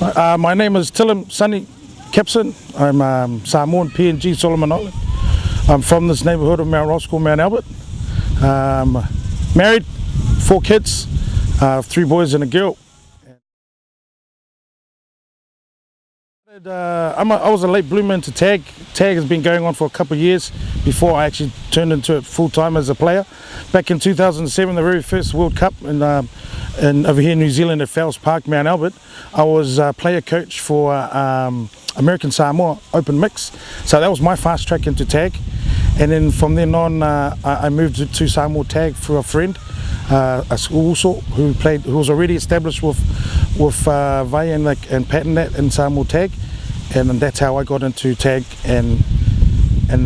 My name is Tillam Kapsin. I'm Samoan PNG Solomon Island. I'm from this neighbourhood of Mount Roscoe, Mount Albert. Married, 4 kids, 3 boys and a girl. I was a late bloomer into tag. Tag has been going on for a couple of years before I actually turned into it full time as a player. Back in 2007, the very first World Cup in over here in New Zealand at Fowles Park, Mount Albert, I was player coach for American Samoa Open Mix. So that was my fast track into tag. And then from then on, I moved to Samoa tag through a friend, a school who was already established with Vai and Patton in Samoa tag, and that's how I got into tag and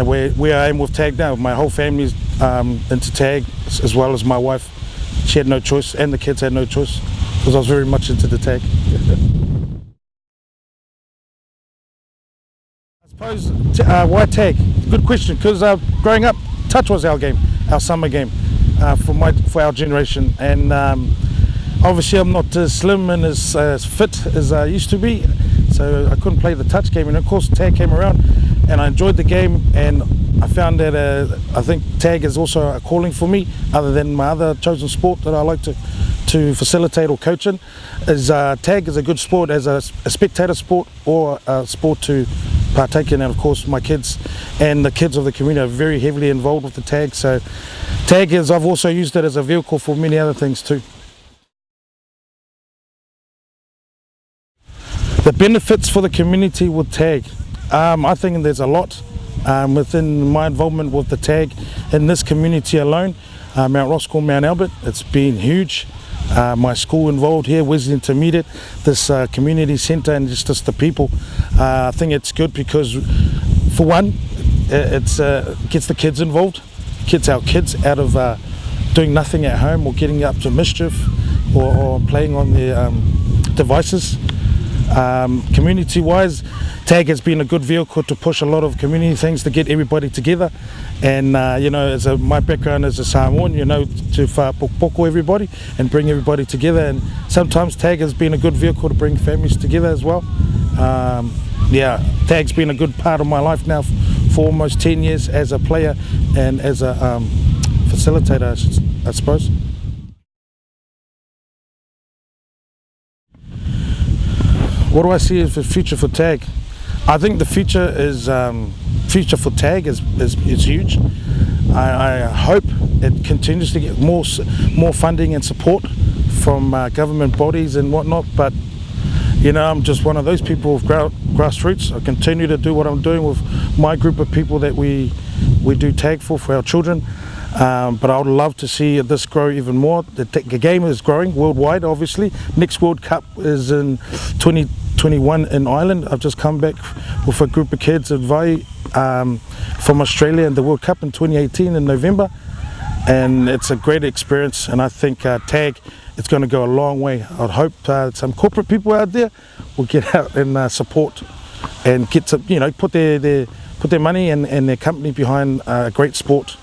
where I am with tag now. My whole family's into tag, as well as my wife. She had no choice, and the kids had no choice, because I was very much into the tag. I suppose why tag? Good question, because growing up, touch was our game, our summer game for our generation, and obviously I'm not as slim and as fit as I used to be, so I couldn't play the touch game. And of course tag came around and I enjoyed the game, and I found that I think tag is also a calling for me, other than my other chosen sport that I like to facilitate or coach in. Tag is a good sport as a spectator sport, or a sport to partake in. And of course my kids and the kids of the community are very heavily involved with the tag, so tag is, I've also used it as a vehicle for many other things too. The benefits for the community with tag, I think there's a lot within my involvement with the tag in this community alone. Mount Roscoe, Mount Albert, it's been huge. My school involved here, Wesley Intermediate, this community centre, and just the people. I think it's good because, for one, it gets the kids involved, gets our kids out of doing nothing at home or getting up to mischief or playing on their devices. Community wise, tag has been a good vehicle to push a lot of community things, to get everybody together. And you know, as my background as a Samoan, you know, to poko everybody and bring everybody together. And sometimes tag has been a good vehicle to bring families together as well. Yeah, tag's been a good part of my life now for almost 10 years as a player and as a facilitator, I suppose. What do I see as the future for tag? I think the future for tag is huge. I hope it continues to get more funding and support from government bodies and whatnot. But you know, I'm just one of those people with grassroots. I continue to do what I'm doing with my group of people that we do tag for our children. But I would love to see this grow even more. The game is growing worldwide, obviously. Next World Cup is in 2021 in Ireland. I've just come back with a group of kids at Vai from Australia, and the World Cup in 2018 in November. And it's a great experience, and I think tag, it's going to go a long way. I'd hope some corporate people out there will get out and support and get to, you know, put their money and their company behind a great sport.